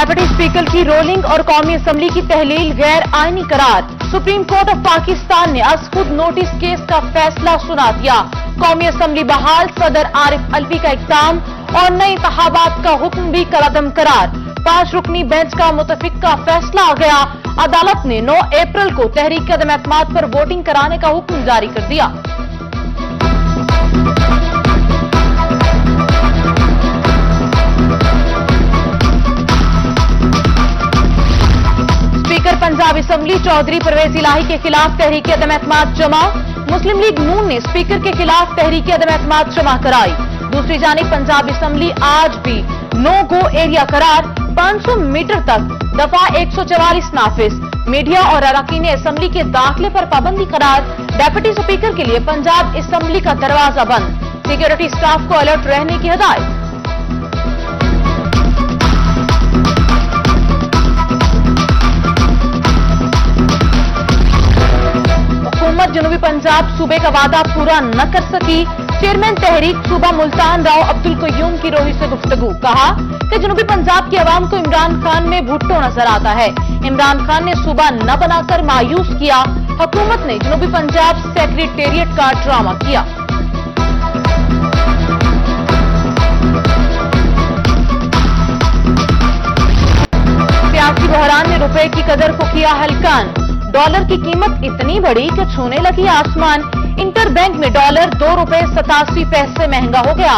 Deputy speaker की rolling और कौमी असम्बली की तहलील गैर आईनी करार। सुप्रीम कोर्ट ऑफ पाकिस्तान ने आज खुद नोटिस केस का फैसला सुना दिया। कौमी असम्बली बहाल, सदर आरिफ अलवी का इक़दाम और नए इंतखाबात का हुक्म भी कलअदम करार। 5 रुकनी बेंच का मुतफिक का फैसला आ गया। अदालत ने 9 अप्रैल को तहरीक अदम एतमाद पर वोटिंग कराने का हुक्म जारी कर दिया। स्पीकर पंजाब असम्बली चौधरी परवेज इलाही के खिलाफ तहरीक अदम एतमाद जमा। मुस्लिम लीग नून ने स्पीकर के खिलाफ तहरीक अदम एतमाद जमा कराई। दूसरी जानिब पंजाब असम्बली आज भी नो गो एरिया करार। 500 मीटर तक दफा 144 नाफिज। मीडिया और अरकान असम्बली के दाखिले पर पाबंदी करार। डेप्यूटी स्पीकर के लिए पंजाब असम्बली का दरवाजा बंद। सिक्योरिटी स्टाफ को अलर्ट रहने की हिदायत। हुकूमत जनूबी पंजाब सूबे का वादा पूरा न कर सकी। चेयरमैन तहरीक सूबा मुल्तान राव अब्दुल कयूम की रोही से गुफ्तगू। कहा कि जनूबी पंजाब की आवाम को इमरान खान में भुट्टो नजर आता है। इमरान खान ने सूबा न बनाकर मायूस किया। हुकूमत ने जनूबी पंजाब सेक्रेटेरिएट का ड्रामा किया। सियासी बहरान ने रुपए की कदर को किया हलकान। डॉलर की कीमत इतनी बढ़ी कि छूने लगी आसमान। इंटर बैंक में डॉलर 2 रुपए 87 पैसे महंगा हो गया।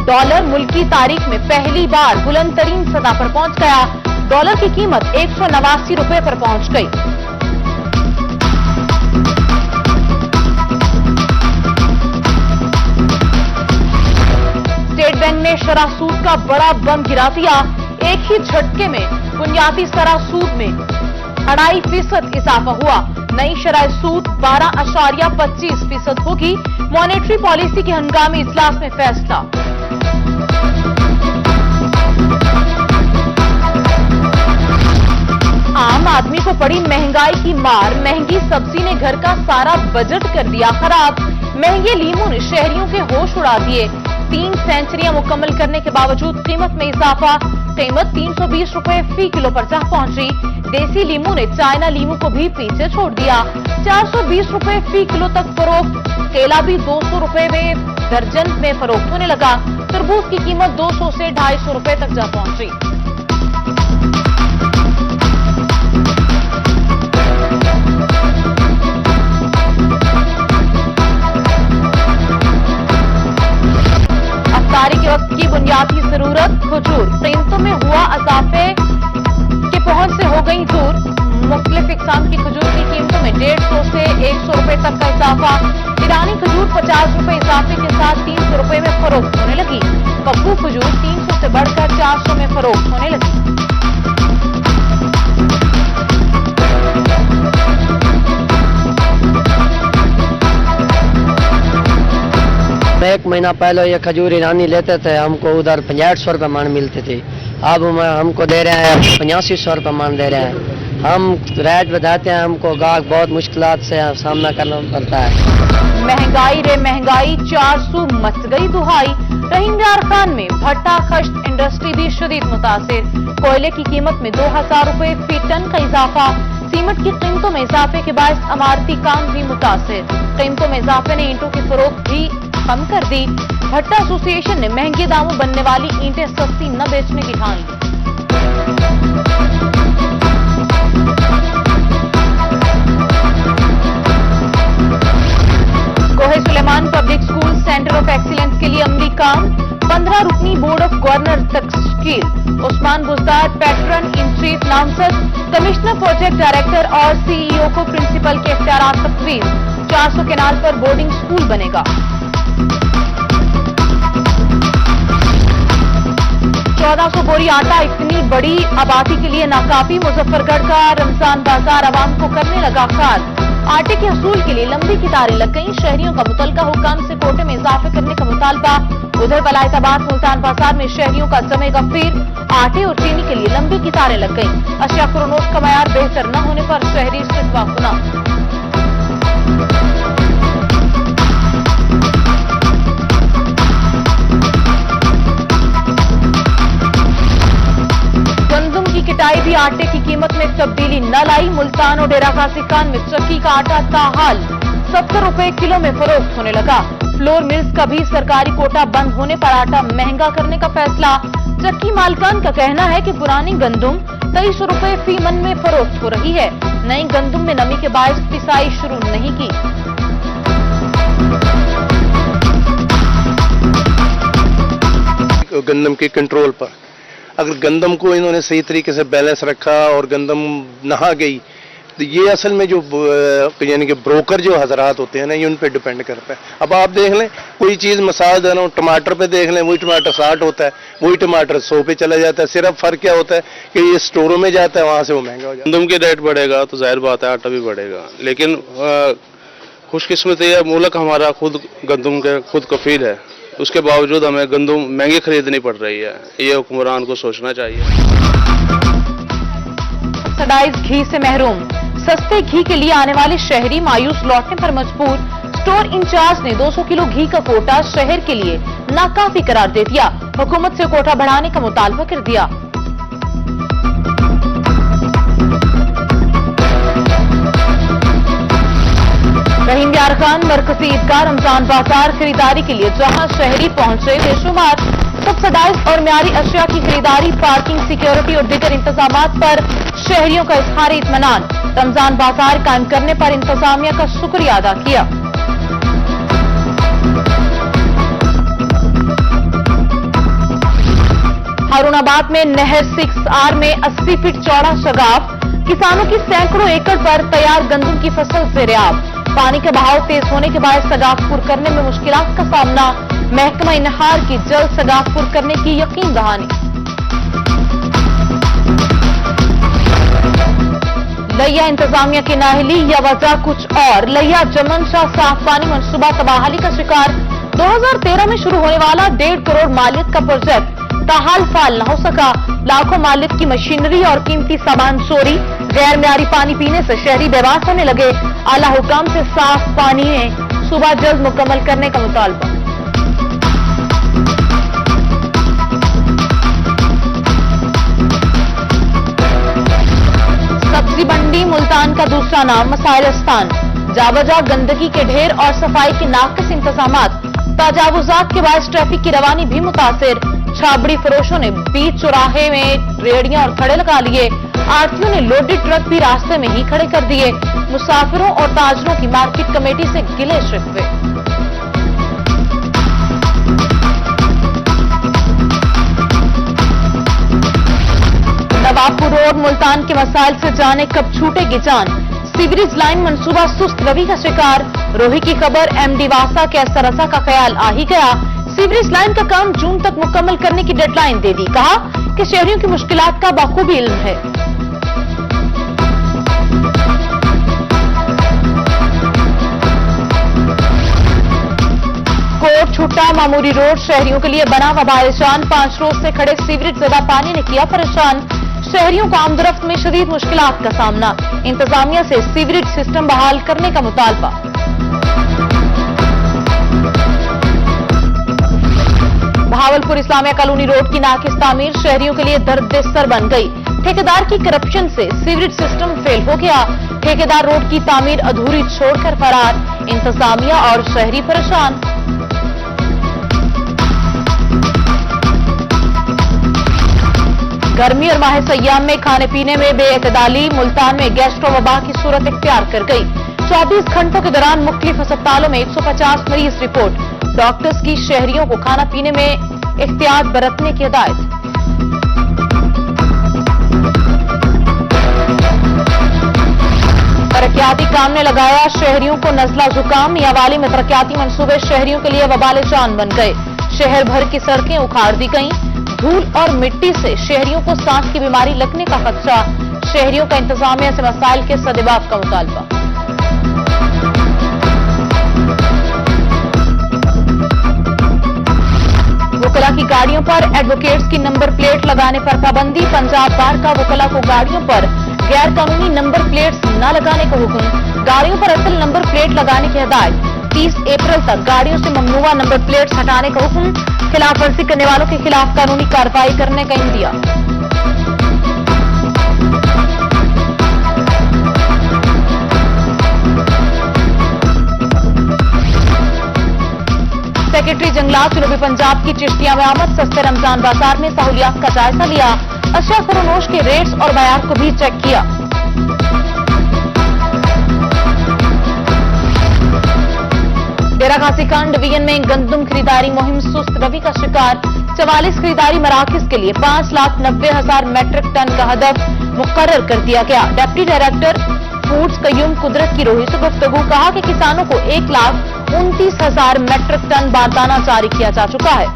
डॉलर मुल्की तारीख में पहली बार बुलंद तरीन सतह पर पहुंच गया। डॉलर की कीमत 189 रुपए पर पहुंच गई। स्टेट बैंक ने शरह सूद का बड़ा बम गिरा दिया। एक ही झटके में बुनियादी शरह सूद में 2.5% इजाफा हुआ। नई शरह सूद 12.25% होगी। मॉनेटरी पॉलिसी के हंगामी इजलास में फैसला। आम आदमी को पड़ी महंगाई की मार। महंगी सब्जी ने घर का सारा बजट कर दिया खराब। महंगे लीमू ने शहरियों के होश उड़ा दिए। 3 सेंचुरियां मुकम्मल करने के बावजूद कीमत में इजाफा। कीमत 320 रुपए फी किलो पर जा पहुंची। देसी लीमू ने चाइना लीमू को भी पीछे छोड़ दिया। 420 रुपए फी किलो तक फरोख्त। केला भी 200 रुपए में दर्जन में फरोख्त होने लगा। तरबूज की कीमत 200 से 250 रुपए तक जा पहुंची। अफ्तारी के वक्त की बुनियादी जरूरत खजूर। कीमतों में हुआ इजाफे के पहुंच से हो गई दूर। मुख्तलिफ इकसाम की खजूर की कीमतों में 150 से 100 रुपए तक का इजाफा। ईरानी खजूर 50 रुपए इजाफे के साथ 300 रुपए में फरोख्त होने लगी। पप्पू खजूर 300 से बढ़कर 400 में फरोख्त होने लगी। एक महीना पहले ये खजूर ईरानी लेते थे, हमको उधर 6500 रुपये मन मिलती थी। अब हमको दे रहे हैं 8500 रुपये मन दे रहे हैं। हम रेट बताते हैं, हमको गाहक बहुत मुश्किलात से सामना करना पड़ता है। महंगाई रे महंगाई 400 मच गई दुहाई। रहीमयार खान में भट्टा खश्त इंडस्ट्री भी शदीद मुतासिर। कोयले की कीमत में 2000 रुपए फी टन का इजाफा। सीमेंट की कीमतों में इजाफे के बायस अमारती काम भी मुतासिर। कीमतों में इजाफे ने ईंटों की फरोख्त भी कम कर दी। भट्टा एसोसिएशन ने महंगे दामों बनने वाली ईंटें सस्ती न बेचने की ठान ली। Koh-e Suleman public school centre of excellence के लिए अमली काम। 15 रुकनी बोर्ड ऑफ गवर्नर तश्कील। Usman Buzdar patron in chief नामजद। कमिश्नर प्रोजेक्ट डायरेक्टर और सीईओ को प्रिंसिपल के इख्तियारात तफवीज। 400 केनाल पर बोर्डिंग स्कूल बनेगा। 1400 बोरी आटा इतनी बड़ी आबादी के लिए नाकाफी। मुजफ्फरगढ़ का रमजान बाजार आवाम को करने लगा खाद। आटे के हसूल के लिए लंबी कतारें लग गईं। शहरियों का मुतलका हुकाम से कोटे में इजाफे करने का मुतालबा। उधर वलायताबाद मुल्तान बाजार में शहरियों का जमेगा फिर। आटे और चीनी के लिए लंबी कतारें लग गईं। अशिया फरोख्त का मयार बेहतर न होने पर शहरी शिकवा सुना। पिटाई भी आटे की कीमत में तब्दीली न लाई। मुल्तान और डेरा गाजी खान में चक्की का आटा ताहाल 70 रुपए किलो में फरोख्त होने लगा। फ्लोर मिल्स का भी सरकारी कोटा बंद होने पर आटा महंगा करने का फैसला। चक्की मालकान का कहना है कि पुरानी गंदुम 23 रुपए फी मन में फरोख्त हो रही है। नई गंदुम में नमी के बायस पिसाई शुरू नहीं की। गंदम के कंट्रोल पर अगर गंदम को इन्होंने सही तरीके से बैलेंस रखा और गंदम नहा गई तो ये असल में जो यानी कि ब्रोकर जो हजरात होते हैं ना, ये उन पे डिपेंड करता है। अब आप देख लें, कोई चीज़ मसाल दे रहा हूँ, टमाटर पे देख लें, वही टमाटर 60 होता है, वही टमाटर 100 पे चला जाता है। सिर्फ फर्क क्या होता है कि ये स्टोरों में जाता है, वहाँ से वो महंगा हो जाता है। गंदम की रेट बढ़ेगा तो जाहिर बात है आटा भी बढ़ेगा, लेकिन खुशकिस्मती है मुल्क हमारा खुद गंदम के खुद कफील है, उसके बावजूद हमें गंदम महंगी खरीदनी पड़ रही है। ये हुक्मरान को सोचना चाहिए। सब्सिडाइज्ड घी से महरूम, सस्ते घी के लिए आने वाले शहरी मायूस लौटने पर मजबूर। स्टोर इंचार्ज ने 200 किलो घी का कोटा शहर के लिए नाकाफी करार दे दिया। हुकूमत से कोटा बढ़ाने का मुतालबा कर दिया। रहीम यार खान मरकजी ईदगाह रमजान बाजार खरीदारी के लिए जहां शहरी पहुंचे, बेशुमार सब्सिडाइज्ड और म्यारी अशिया की खरीदारी, पार्किंग, सिक्योरिटी और दीगर इंतजामात पर शहरियों का इजहार इत्मीनान। रमजान बाजार कायम करने पर इंतजामिया का शुक्रिया अदा किया। हारूनाबाद में नहर 6R में 80 फीट चौड़ा शगाफ, किसानों की सैकड़ों एकड़ पर तैयार गंदम की फसल ज़ेर-ए-आब। पानी का बहाव तेज होने के बाद सगाफपुर करने में मुश्किलात का सामना। महकमा नहार की जल्द सगाफपुर करने की यकीन दहानी। लैया इंतजामिया की नाअहली या वजह कुछ और। लैया जमन शाह साफ पानी मंसूबा तबाहली का शिकार। 2013 में शुरू होने वाला 1.5 करोड़ मालियत का प्रोजेक्ट ताहाल फाल न हो सका। लाखों मालिक की मशीनरी और कीमती सामान चोरी। गैर म्यारी पानी पीने से शहरी बेवास होने लगे। आला हुकाम से साफ पानी में सुबह जल्द मुकम्मल करने का मुतालबा। सब्जी मंडी मुल्तान का दूसरा नाम मसाइलस्तान। जाबजा गंदगी के ढेर और सफाई के नाकिस इंतजामात। तजावुजात के बाद ट्रैफिक की रवानी भी मुतासिर। छाबड़ी फरोशों ने बीच चौराहे में रेहड़ियां और खड़े लगा लिए। आरटीओ ने लोडेड ट्रक भी रास्ते में ही खड़े कर दिए। मुसाफिरों और ताजरों की मार्केट कमेटी से गिले शिकवे। नवाबपुर रोड मुल्तान के मसाइल से जाने कब छूटेगी जान। सीवरेज लाइन मंसूबा सुस्त रवि का शिकार। रोही की खबर, एमडी वासा के असरसा का ख्याल आ ही गया। सीवरेज लाइन का काम जून तक मुकम्मल करने की डेडलाइन दे दी। कहा कि शहरियों की मुश्किलात का बखूबी इल्म है। कोट छुट्टा मामूरी रोड शहरियों के लिए बना वबाए जान। 5 रोज से खड़े सीवरेज ज़दा पानी ने किया परेशान। शहरियों को आमदरफ्त में शदीद मुश्किलात का सामना। इंतजामिया से सीवरेज सिस्टम बहाल करने का मुतालबा। भावलपुर इस्लामिया कॉलोनी रोड की नाकिस तामीर शहरियों के लिए दर्द सर बन गई। ठेकेदार की करप्शन से सीवरेज सिस्टम फेल हो गया। ठेकेदार रोड की तामीर अधूरी छोड़कर फरार। इंतजामिया और शहरी परेशान। गर्मी और माह सयाम में खाने पीने में बेएतदाली। मुल्तान में गैस्ट्रो वबा की सूरत इख्तियार कर गई। 24 घंटों के दौरान मुख्तलिफ अस्पतालों में 150 मरीज रिपोर्ट। डॉक्टर्स की शहरियों को खाना पीने में एहतियात बरतने की हिदायत। तरक्याती काम ने लगाया शहरियों को नजला जुकाम। मियांवाली में तरक्याती मंसूबे शहरियों के लिए वबाल जान बन गए। शहर भर की सड़कें उखाड़ दी गईं। धूल और मिट्टी से शहरियों को सांस की बीमारी लगने का खदशा। शहरियों का इंतजामिया से मसाइल के सदेबाब का मुतालबा। वकला की गाड़ियों पर एडवोकेट्स की नंबर प्लेट लगाने पर पाबंदी। पंजाब बार का वकला को गाड़ियों पर गैर कानूनी नंबर प्लेट्स न लगाने का हुक्म। गाड़ियों पर असल नंबर प्लेट लगाने की हिदायत। 30 अप्रैल तक गाड़ियों से ममनुआ नंबर प्लेट्स हटाने का हुक्म। खिलाफ वर्जी करने वालों के खिलाफ कानूनी कार्रवाई करने का इंदिया। सेक्रेटरी जंगलात जनूबी पंजाब की चिश्तिया में आमद, सस्ते रमजान बाजार में सहूलियात का जायजा लिया, अशिया फरोनोश के रेट्स और बयार को भी चेक किया। डेरा गाजी खान डिवीजन में गंदम खरीदारी मुहिम सुस्त रवि का शिकार, 44 खरीदारी मराकज के लिए 5,90,000 मैट्रिक टन का हदफ मुकर्रर कर दिया गया। डिप्टी डायरेक्टर फूड्स कयूम कुदरत की रोही से गुफ्तगू, कहा कि किसानों को 1,29,000 मैट्रिक टन बारदाना जारी किया जा चुका है।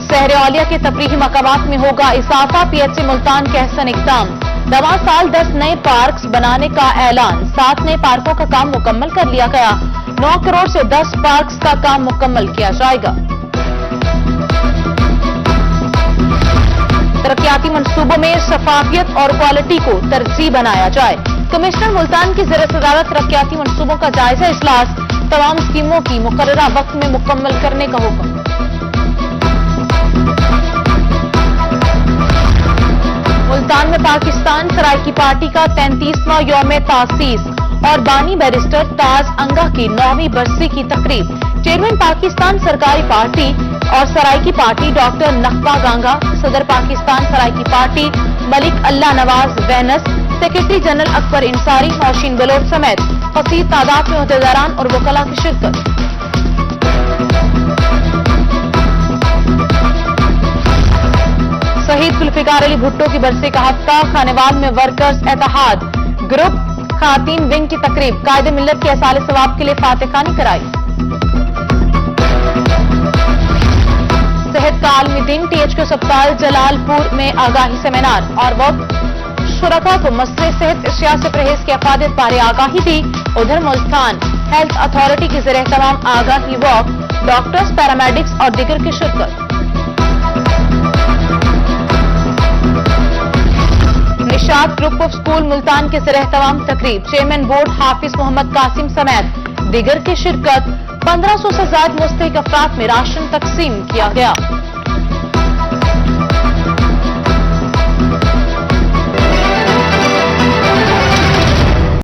शहर औलिया के तफरीही मकामात में होगा इजाफा, पीएचसी मुल्तान के अहसन इक़दाम, रवां साल 10 नए पार्क्स बनाने का ऐलान, 7 नए पार्कों का काम मुकम्मल कर लिया गया, 9 करोड़ से 10 पार्क्स का काम मुकम्मल किया जाएगा। तरक्याती मंसूबों में शफाफियत और क्वालिटी को तरजीह बनाया जाए। कमिश्नर मुल्तान की ज़ेर सदारत तरक्याती मंसूबों का जायजा इजलास, तमाम स्कीमों की मुकर्ररा वक्त में मुकम्मल करने का हुक्म। मुल्तान में पाकिस्तान सराइकी पार्टी का 33वां यौम तासीस और बानी बैरिस्टर ताज अंगा की 9वीं बरसी की तकरीब, चेयरमैन पाकिस्तान सरकारी पार्टी और सराइकी पार्टी डॉक्टर नकबा गांगा, सदर पाकिस्तान सराइकी पार्टी मलिक अल्लाह Nawaz वैनस, secretary general Akbar इंसारी, Nausheen Bloch समेत कसीर तादाद में अहदेदारान और वकला की शिरकत। शहीद जुल्फिकार अली भुट्टो की बरसी का हफ्ता, खानेवाल में वर्कर्स एतहाद ग्रुप खातीन विंग की तकरीब, कायदे मिल्लत के असाले सवाब के लिए फातिहानी कराई। सेहत का आलमी दिन, टीएचक्यू अस्पताल जलालपुर में आगाही सेमिनार और वक्त शुरका को मसले सेहत अशिया से परहेज की अफादत बारे आगाही दी। उधर मुल्तान हेल्थ अथॉरिटी की ज़ेरे तमाम आगाही वॉक, डॉक्टर्स, पैरामेडिक्स और दीगर की शिरकत। Nishat group of school Multan के ज़ेरे तमाम तकरीब, चेयरमैन बोर्ड हाफिज मोहम्मद कासिम समेत दीगर की शिरकत। 1500 से ज्यादा मुस्तहिक अफराद में राशन तकसीम किया गया।